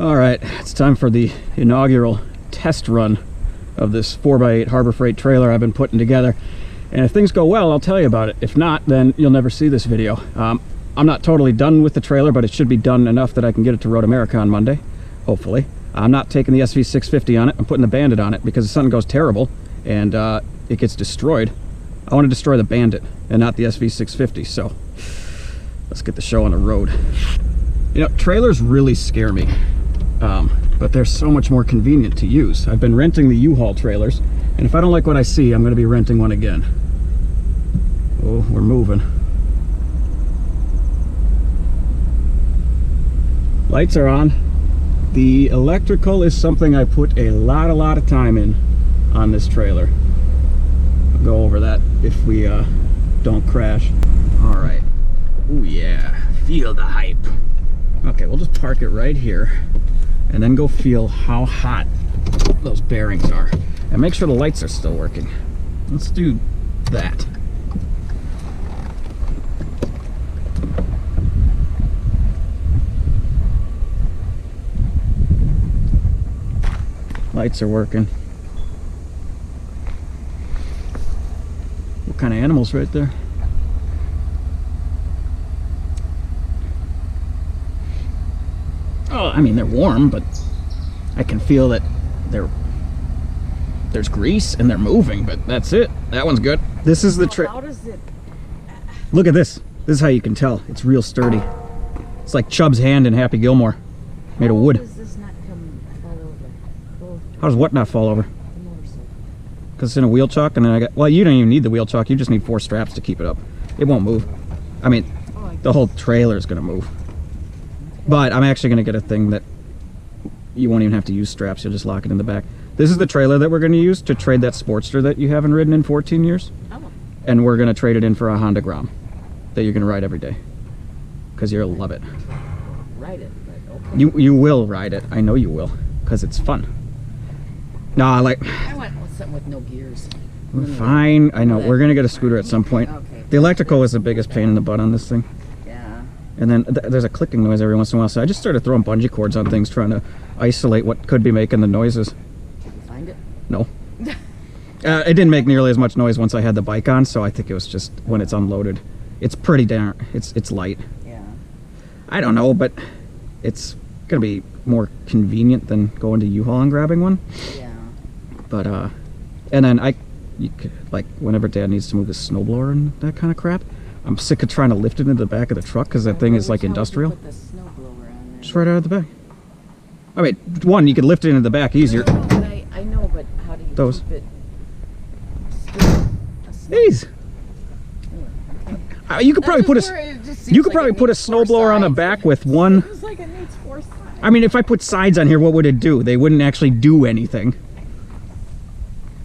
All right, it's time for the inaugural test run of this 4x8 Harbor Freight trailer I've been putting together. And if things go well, I'll tell you about it. If not, then you'll never see this video. I'm not totally done with the trailer, but it should be done enough that I can get it to Road America on Monday, hopefully. I'm not taking the SV650 on it. I'm putting the Bandit on it because if something goes terrible and it gets destroyed, I want to destroy the Bandit and not the SV650. So let's get the show on the road. You know, trailers really scare me. But they're so much more convenient to use. I've been renting the U-Haul trailers, and if I don't like what I see, I'm going to be renting one again. Oh, we're moving. Lights are on. The electrical is something I put a lot of time in on this trailer. I'll go over that if we don't crash. All right. Oh yeah, feel the hype. Okay, we'll just park it right here and then go feel how hot those bearings are. And make sure the lights are still working. Let's do that. Lights are working. What kind of animals right there? Oh, I mean, they're warm, but I can feel that there's grease and they're moving, but that's it. That one's good. This is the trick. How does it... Look at this. This is how you can tell. It's real sturdy. It's like Chubb's hand in Happy Gilmore. Made of wood. How does this not fall over? How does what not fall over? Because it's in a wheel chuck, and then I got... Well, you don't even need the wheel chuck. You just need 4 straps to keep it up. It won't move. I mean, the whole trailer is going to move. But I'm actually going to get a thing that you won't even have to use straps. You'll just lock it in the back. This is the trailer that we're going to use to trade that Sportster that you haven't ridden in 14 years. Oh. And we're going to trade it in for a Honda Grom that you're going to ride every day. Because you'll love it. Ride it, but okay. You will ride it. I know you will. Because it's fun. No, I want something with no gears. Fine. I know. We're going to get a scooter at some point. Okay. The electrical is the biggest pain in the butt on this thing. And then there's a clicking noise every once in a while, so I just started throwing bungee cords on things, trying to isolate what could be making the noises. Did you find it? No. It didn't make nearly as much noise once I had the bike on, so I think it was just when it's unloaded. It's pretty darn, it's light. Yeah. I don't know, but it's gonna be more convenient than going to U-Haul and grabbing one. Yeah. But and then you could, like, whenever Dad needs to move his snowblower and that kind of crap, I'm sick of trying to lift it into the back of the truck because that thing is like industrial. Put the snowblower on there? Just right out of the back. I mean, one, you could lift it into the back easier. No, but I know, but how do you Those. keep it still? These. You could probably put a snowblower on the back with one. Seems like it needs 4 sides. I mean, if I put sides on here, what would it do? They wouldn't actually do anything.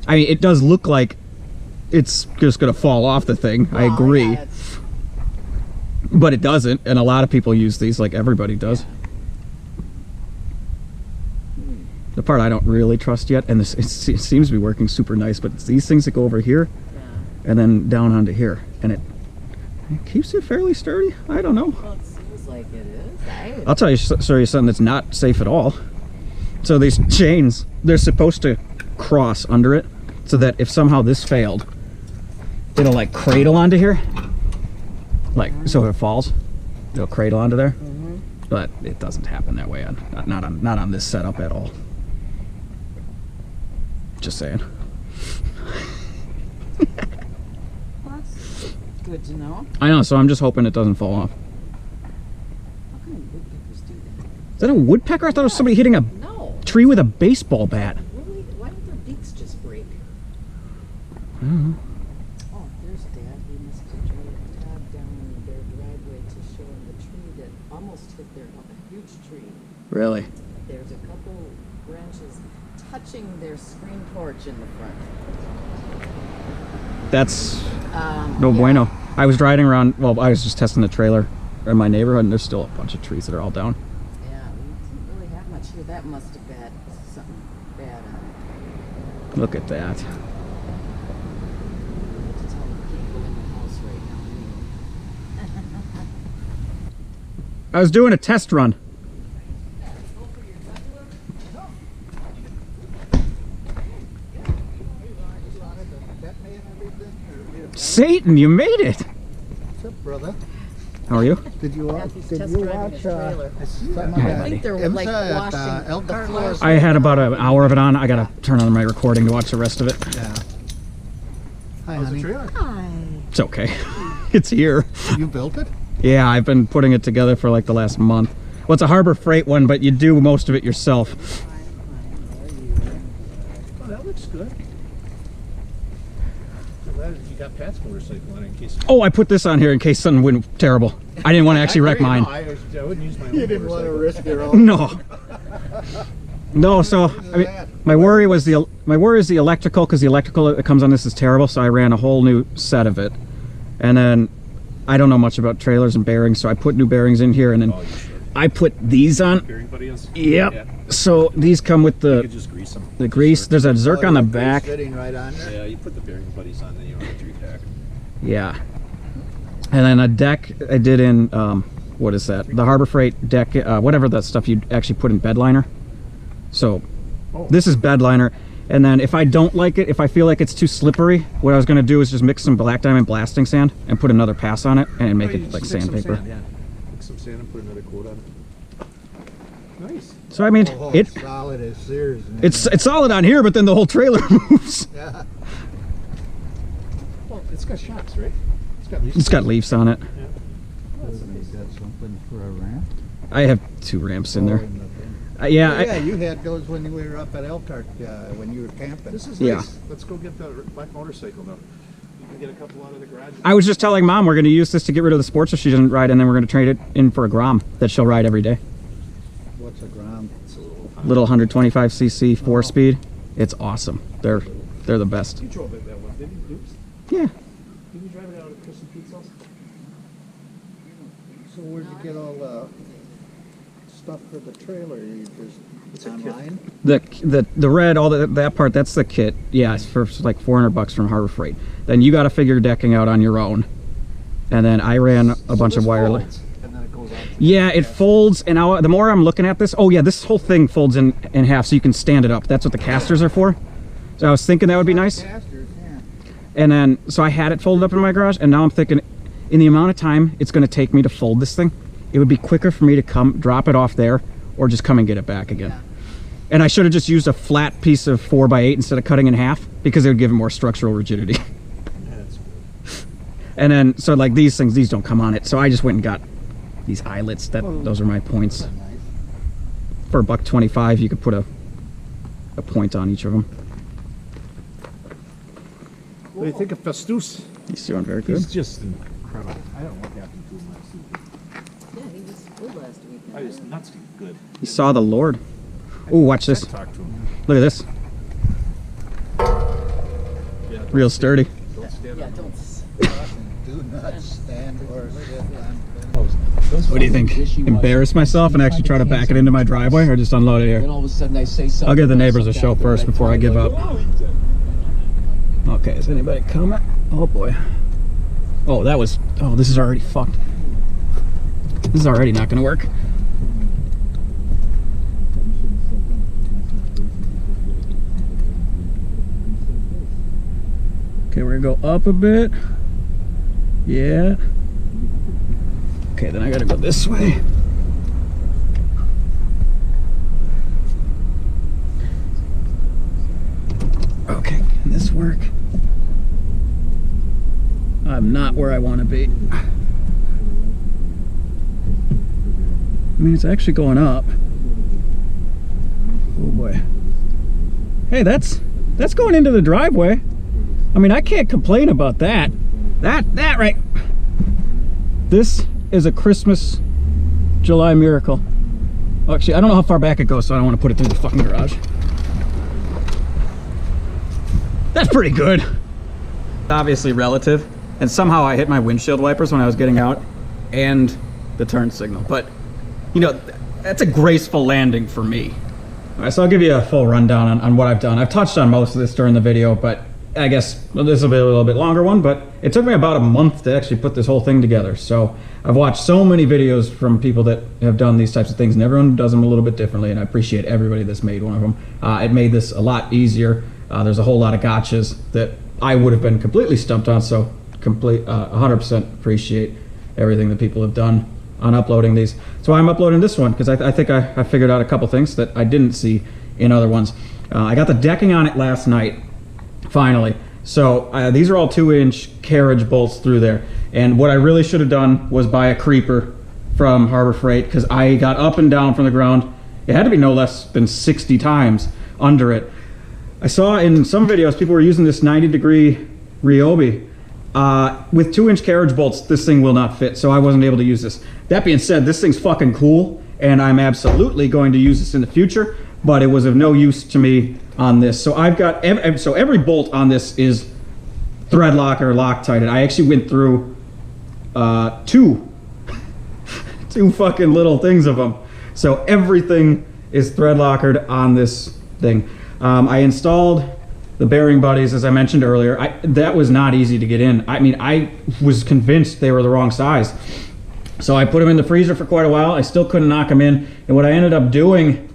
I mean, it does look like it's just gonna fall off the thing. I agree. Yeah, but it doesn't, and a lot of people use these, like everybody does. The part I don't really trust yet, and it seems to be working super nice, but it's these things that go over here, and then down onto here, and it keeps it fairly sturdy. I don't know. Well, it seems like it is. I'll tell you, show you something that's not safe at all. So these chains, they're supposed to cross under it, so that if somehow this failed, it'll like cradle onto here. Like, so if it falls, it'll cradle onto there. But it doesn't happen that way. Not on this setup at all. Just saying. That's good to know. I know, so I'm just hoping it doesn't fall off. How come woodpeckers do that? Is that a woodpecker? I thought it was somebody hitting a tree with a baseball bat. Really? Why don't their beaks just break? I don't know. Oh, there's Dad. He must have dragged a tab down their driveway to show him the tree that almost hit a huge tree. Really? There's a couple branches touching their screen porch in the front. That's no bueno. I was riding around, well, I was just testing the trailer in my neighborhood, and there's still a bunch of trees that are all down. Yeah, we didn't really have much here. That must have had something bad on it. Look at that. To tell the people in the house right now. I was doing a test run. Go for your Satan, you made it. What's up, brother? How are you? Did you watch? He's Did test you driving watch? his trailer. I think they're like washing car wash. I had about an hour of it on. I gotta turn on my recording to watch the rest of it. Yeah. Hi, How's honey. the trailer? Hi. It's okay. It's here. You built it? Yeah, I've been putting it together for like the last month. Well, it's a Harbor Freight one, but you do most of it yourself. Oh, that looks good. I'm glad you got Pat's motorcycle on it in case. Oh, I put this on here in case something went terrible. I didn't want to actually wreck mine. I wouldn't use my own You didn't want to motorcycle. risk your own. No. No, so I mean, my worry is the electrical, because the electrical that comes on this is terrible. So I ran a whole new set of it, and then I don't know much about trailers and bearings, so I put new bearings in here, and then Oh, you should. I put these on. Bearing buddies? Yep. Yeah. So these come with You the could just grease them. grease. There's a Zerk on the back. Sitting right on there. Yeah, you put the bearing buddies on, then you don't have to repack. Yeah. And then a deck I did in what is that? The Harbor Freight deck, whatever that stuff you actually put in bed liner. So this is bed liner. And then if I don't like it, if I feel like it's too slippery, what I was going to do is just mix some black diamond blasting sand and put another pass on it and make it like sandpaper. Sand, yeah. Mix some sand and put another coat on it. Nice. So I mean, Oh, it solid as Sears. Man. it's solid on here, but then the whole trailer moves. Yeah. Well, it's got shocks, right? It's got leaves. It's got leaves on it. Yeah. Is that something for a ramp? I have 2 ramps in there. Oh, in the thing. Yeah, Oh, yeah, you had those when you were up at Elkhart when you were camping. This is Yeah. nice. Let's go get the black motorcycle now. You can get a couple out of the garage. I was just telling Mom we're going to use this to get rid of the sports so she doesn't ride, and then we're going to trade it in for a Grom that she'll ride every day. What's a gram? It's a Little 125cc 4-speed. It's awesome. They're the best. You drove it that one, didn't you? Oops. Yeah. Did you drive it out of Chris and Pete's house? So where'd you get all the stuff for the trailer? You It's just a kit. online? The red, all that part, that's the kit. Yeah, it's for like $400 from Harbor Freight. Then you got to figure decking out on your own. And then I ran a bunch of wireless. And then it goes out. Yeah, it folds, and now the more I'm looking at this, oh yeah, this whole thing folds in half so you can stand it up. That's what the casters are for. So I was thinking that would be nice. Casters, yeah. And then, so I had it folded up in my garage, and now I'm thinking, in the amount of time it's going to take me to fold this thing, it would be quicker for me to come drop it off there or just come and get it back again. Yeah. And I should have just used a flat piece of 4x8 instead of cutting in half, because it would give it more structural rigidity. Yeah, it's good. And then, so like these things, these don't come on it. So I just went and got these eyelets. Those are my points. Nice. For $1.25, you could put a point on each of them. What do you think of Festus? He's doing very good. He's just incredible. I don't know what happened to him last season. Yeah, he was good last weekend. I just nuts good. He saw the Lord. Ooh, watch this. Talk to him. Look at this. Yeah, Real sturdy. don't stand Yeah, on don't. Do not stand or sit on. What do you think? Embarrass myself and actually try to back it into my driveway, or just unload it Then here? all of a sudden I say something. I'll give the about neighbors a something show out there first that before I time, give like, up. "Oh, he did." Okay, is anybody coming? Oh boy. Oh, this is already fucked. This is already not gonna work. Okay, we're gonna go up a bit. Yeah. Okay, then I gotta go this way. Okay, can this work? I'm not where I want to be. I mean, it's actually going up. Oh boy. Hey, that's going into the driveway. I mean, I can't complain about that. That right. This is a Christmas July miracle. Oh, actually, I don't know how far back it goes, so I don't want to put it through the fucking garage. That's pretty good. Obviously relative, and somehow I hit my windshield wipers when I was getting out and the turn signal, but you know, that's a graceful landing for me. All right, so I'll give you a full rundown on what I've done. I've touched on most of this during the video, but I guess this will be a little bit longer one, but it took me about a month to actually put this whole thing together. So I've watched so many videos from people that have done these types of things, and everyone does them a little bit differently, and I appreciate everybody that's made one of them. It made this a lot easier. There's a whole lot of gotchas that I would have been completely stumped on, so 100% appreciate everything that people have done on uploading these. So I'm uploading this one because I think I figured out a couple things that I didn't see in other ones. I got the decking on it last night, finally. So these are all 2-inch carriage bolts through there. And what I really should have done was buy a creeper from Harbor Freight, because I got up and down from the ground. It had to be no less than 60 times under it. I saw in some videos people were using this 90-degree Ryobi. With 2-inch carriage bolts, this thing will not fit, so I wasn't able to use this. That being said, this thing's fucking cool, and I'm absolutely going to use this in the future, but it was of no use to me on this. So I've got, so every bolt on this is thread lock or Loctited. I actually went through two fucking little things of them. So everything is thread lockered on this thing. I installed the bearing buddies, as I mentioned earlier. That was not easy to get in. I mean, I was convinced they were the wrong size. So I put them in the freezer for quite a while. I still couldn't knock them in. And what I ended up doing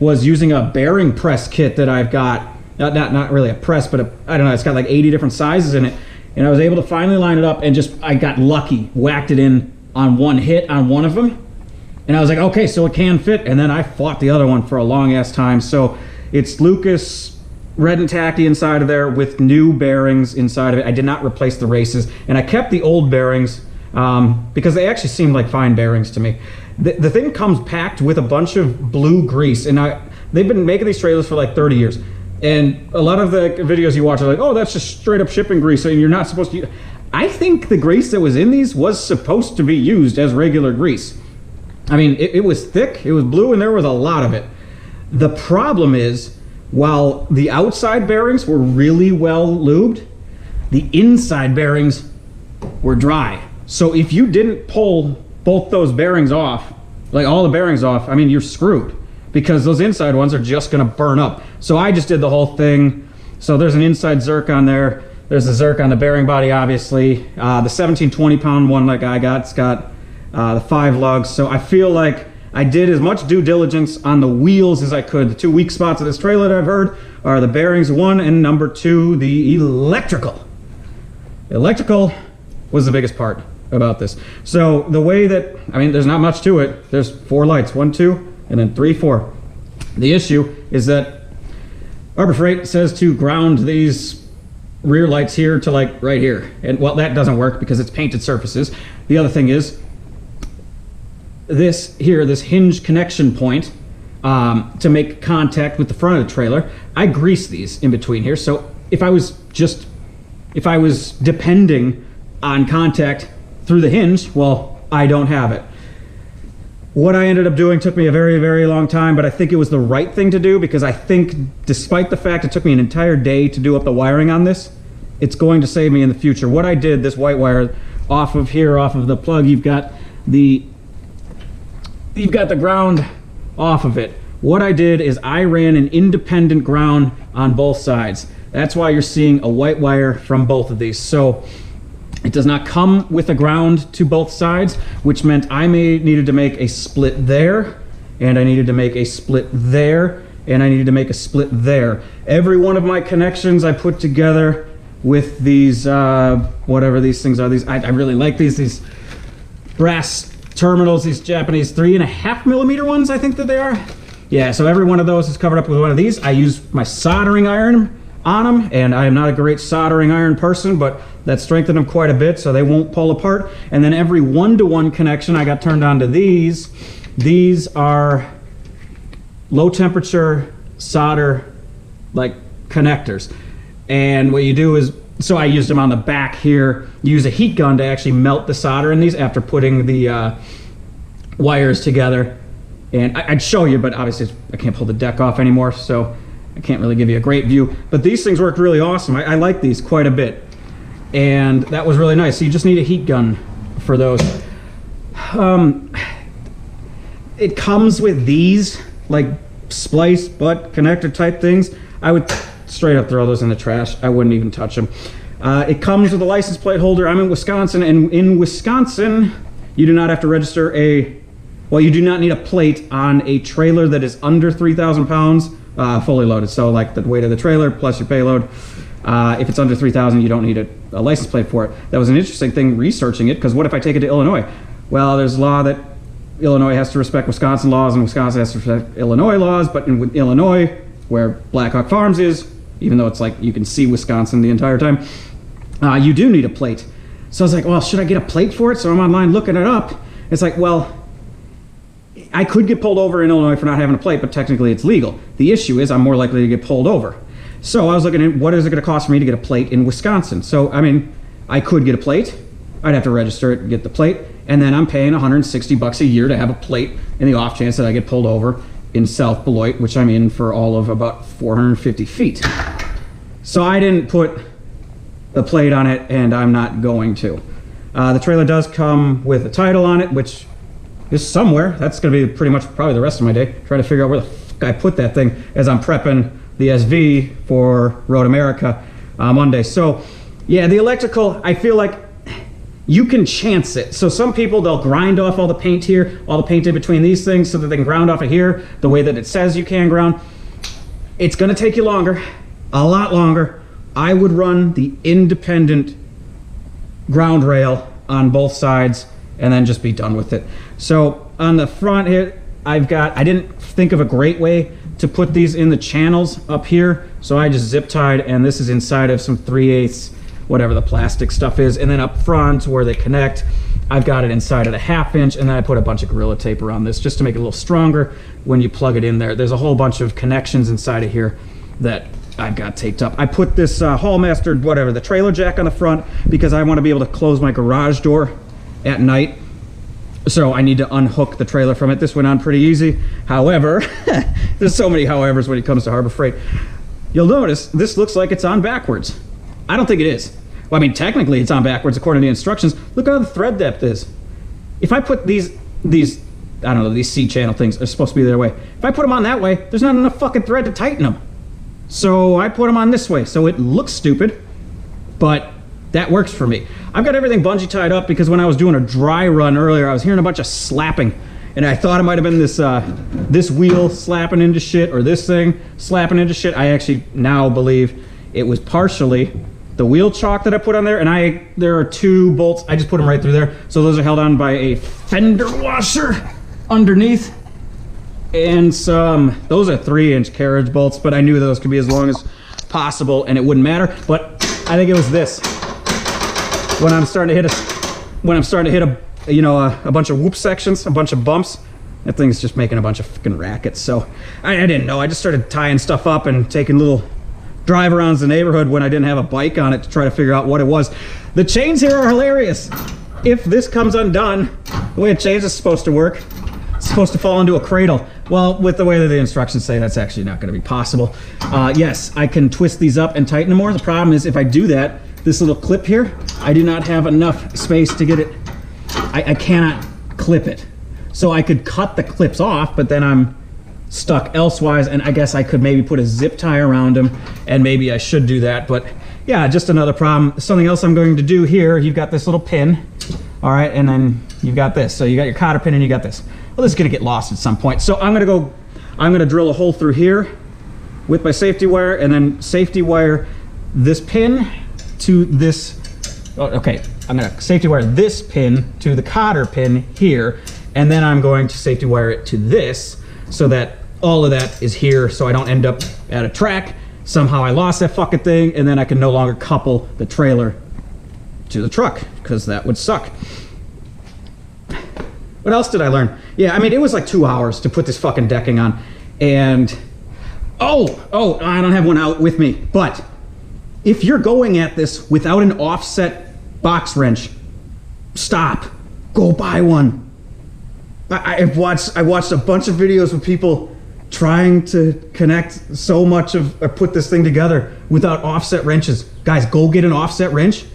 was using a bearing press kit that I've got. Not really a press, but I don't know, it's got like 80 different sizes in it. And I was able to finally line it up and I got lucky, whacked it in on one hit on one of them. And I was like, okay, so it can fit. And then I fought the other one for a long ass time. So it's Lucas red and tacky inside of there with new bearings inside of it. I did not replace the races, and I kept the old bearings because they actually seemed like fine bearings to me. The thing comes packed with a bunch of blue grease, and they've been making these trailers for like 30 years. And a lot of the videos you watch are like, oh, that's just straight up shipping grease, and you're not supposed to. I think the grease that was in these was supposed to be used as regular grease. I mean, it was thick, it was blue, and there was a lot of it. The problem is, while the outside bearings were really well lubed, the inside bearings were dry. So if you didn't pull both those bearings off, like all the bearings off, I mean, you're screwed, because those inside ones are just gonna burn up. So I just did the whole thing. So there's an inside Zerk on there. There's a Zerk on the bearing body, obviously. The 17-20 pound one like I got, it's got the 5 lugs. So I feel like I did as much due diligence on the wheels as I could. The 2 weak spots of this trailer that I've heard are the bearings, 1, and number 2, the electrical. Electrical was the biggest part about this. So the way that, I mean, there's not much to it. There's 4 lights, 1, 2, and then 3, 4. The issue is that Harbor Freight says to ground these rear lights here to like right here. And well, that doesn't work because it's painted surfaces. The other thing is, this hinge connection point to make contact with the front of the trailer, I grease these in between here. So if I was depending on contact through the hinge, well, I don't have it. What I ended up doing took me a very, very long time, but I think it was the right thing to do, because I think despite the fact it took me an entire day to do up the wiring on this, it's going to save me in the future. What I did, this white wire off of here, off of the plug, you've got the ground off of it. What I did is I ran an independent ground on both sides. That's why you're seeing a white wire from both of these. So it does not come with a ground to both sides, which meant I needed to make a split there, and I needed to make a split there, and I needed to make a split there. Every one of my connections I put together with these, whatever these things are. I really like these brass terminals, these Japanese 3.5 millimeter ones, I think that they are. Yeah, so every one of those is covered up with one of these. I use my soldering iron on them, and I am not a great soldering iron person, but that strengthened them quite a bit so they won't pull apart. And then every 1-to-1 connection I got turned on to these. These are low temperature solder like connectors. And what you do is, so I used them on the back here, use a heat gun to actually melt the solder in these after putting the wires together. And I'd show you, but obviously I can't pull the deck off anymore, so I can't really give you a great view. But these things worked really awesome. I like these quite a bit. And that was really nice. So you just need a heat gun for those. It comes with these like splice butt connector type things. I would straight up throw those in the trash. I wouldn't even touch them. It comes with a license plate holder. I'm in Wisconsin, and in Wisconsin, you do not have to register you do not need a plate on a trailer that is under 3,000 pounds fully loaded. So like the weight of the trailer plus your payload. If it's under 3,000, you don't need a license plate for it. That was an interesting thing researching it, because what if I take it to Illinois? Well, there's a law that Illinois has to respect Wisconsin laws, and Wisconsin has to respect Illinois laws, but in Illinois, where Black Hawk Farms is, even though it's like you can see Wisconsin the entire time, you do need a plate. So I was like, well, should I get a plate for it? So I'm online looking it up. It's like, well, I could get pulled over in Illinois for not having a plate, but technically it's legal. The issue is I'm more likely to get pulled over. So I was looking at what is it going to cost for me to get a plate in Wisconsin. So, I mean, I could get a plate. I'd have to register it and get the plate. And then I'm paying $160 a year to have a plate in the off chance that I get pulled over in South Beloit, which I'm in for all of about 450 feet. So I didn't put the plate on it, and I'm not going to. The trailer does come with a title on it, which is somewhere. That's going to be pretty much probably the rest of my day, trying to figure out where the fuck I put that thing as I'm prepping the SV for Road America Monday. So yeah, the electrical, I feel like you can chance it. So some people, they'll grind off all the paint here, all the paint in between these things so that they can ground off of here the way that it says you can ground. It's going to take you longer, a lot longer. I would run the independent ground rail on both sides and then just be done with it. So on the front here, I didn't think of a great way to put these in the channels up here, so I just zip tied, and this is inside of some 3/8, whatever the plastic stuff is, and then up front where they connect, I've got it inside of the 1/2 inch, and then I put a bunch of Gorilla Tape around this just to make it a little stronger when you plug it in there. There's a whole bunch of connections inside of here that I've got taped up. I put this Hallmaster, whatever, the trailer jack on the front because I want to be able to close my garage door at night. So I need to unhook the trailer from it. This went on pretty easy. However, there's so many howevers when it comes to Harbor Freight. You'll notice this looks like it's on backwards. I don't think it is. Well, I mean, technically it's on backwards according to the instructions. Look how the thread depth is. If I put these, I don't know, these C channel things are supposed to be their way. If I put them on that way, there's not enough fucking thread to tighten them. So I put them on this way. So it looks stupid, but that works for me. I've got everything bungee tied up because when I was doing a dry run earlier, I was hearing a bunch of slapping, and I thought it might have been this this wheel slapping into shit or this thing slapping into shit. I actually now believe it was partially the wheel chock that I put on there, and there are 2 bolts. I just put them right through there, so those are held on by a fender washer underneath, and those are 3-inch carriage bolts, but I knew those could be as long as possible and it wouldn't matter. But I think it was this. When I'm starting to hit a bunch of whoop sections, a bunch of bumps, that thing's just making a bunch of fucking rackets. So I didn't know. I just started tying stuff up and taking little drive arounds the neighborhood when I didn't have a bike on it to try to figure out what it was. The chains here are hilarious. If this comes undone, the way a chain is supposed to work, it's supposed to fall into a cradle. Well, with the way that the instructions say, that's actually not going to be possible. Yes, I can twist these up and tighten them more. The problem is if I do that, this little clip here, I do not have enough space to get it. I cannot clip it. So I could cut the clips off, but then I'm stuck elsewise, and I guess I could maybe put a zip tie around them, and maybe I should do that. But yeah, just another problem. Something else I'm going to do here, you've got this little pin, all right, and then you've got this. So you got your cotter pin and you got this. Well, this is gonna get lost at some point. So I'm gonna drill a hole through here with my safety wire, and then safety wire this pin to this. Okay, I'm gonna safety wire this pin to the cotter pin here, and then I'm going to safety wire it to this so that all of that is here, so I don't end up at a track. Somehow I lost that fucking thing, and then I can no longer couple the trailer to the truck, because that would suck. What else did I learn? Yeah, I mean, it was like 2 hours to put this fucking decking on, and oh, I don't have one out with me, but if you're going at this without an offset box wrench, stop. Go buy one. I watched a bunch of videos of people trying to connect so much of, or put this thing together without offset wrenches. Guys, go get an offset wrench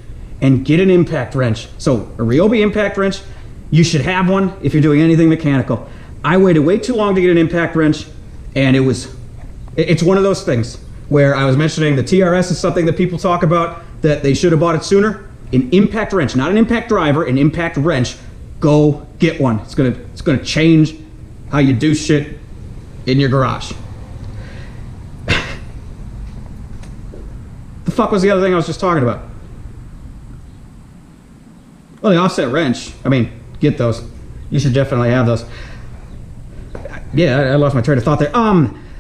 and get an impact wrench. So a Ryobi impact wrench, you should have one if you're doing anything mechanical. I waited way too long to get an impact wrench, and it's one of those things where I was mentioning the TRS is something that people talk about, that they should have bought it sooner. An impact wrench, not an impact driver, an impact wrench. Go get one. It's gonna change how you do shit in your garage. The fuck was the other thing I was just talking about? Well, the offset wrench. I mean, get those. You should definitely have those. Yeah, I lost my train of thought there.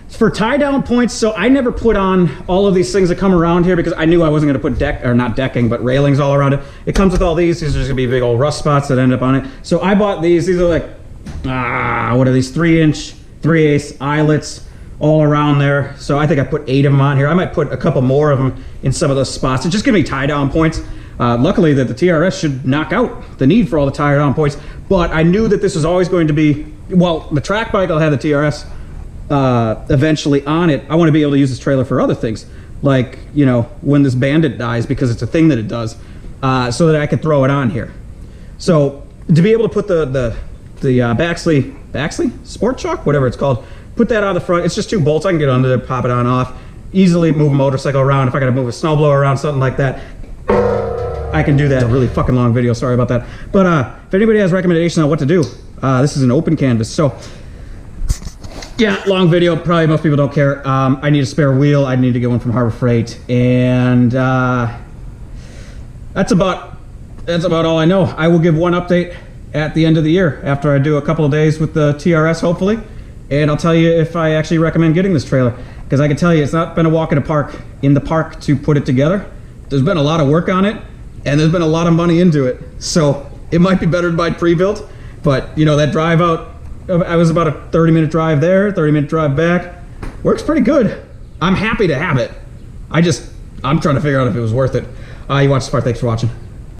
For tie down points, so I never put on all of these things that come around here because I knew I wasn't going to put not decking, but railings all around it. It comes with all these. These are just going to be big old rust spots that end up on it. So I bought these. These are like, what are these? 3-inch, 3/8 eyelets all around there. So I think I put 8 of them on here. I might put a couple more of them in some of those spots. It just give me tie down points. Luckily that the TRS should knock out the need for all the tie down points, but I knew that this was always going to be, well, the track bike will have the TRS eventually on it. I want to be able to use this trailer for other things, like, you know, when this Bandit dies, because it's a thing that it does, so that I could throw it on here. So to be able to put the Baxley Sport Chuck, whatever it's called, put that on the front. It's just 2 bolts. I can get under there, pop it on off, easily move a motorcycle around. If I got to move a snowblower around, something like that, I can do that. It's a really fucking long video, sorry about that. But if anybody has recommendations on what to do, this is an open canvas. So yeah, long video, probably most people don't care. I need a spare wheel. I need to get one from Harbor Freight, and that's about all I know. I will give one update at the end of the year after I do a couple of days with the TRS, hopefully, and I'll tell you if I actually recommend getting this trailer, because I can tell you it's not been a walk in the park to put it together. There's been a lot of work on it, and there's been a lot of money into it. So it might be better to buy pre-built, but you know, that drive out, I was about a 30-minute drive there, 30-minute drive back. Works pretty good. I'm happy to have it. I'm trying to figure out if it was worth it. You watched this part, thanks for watching.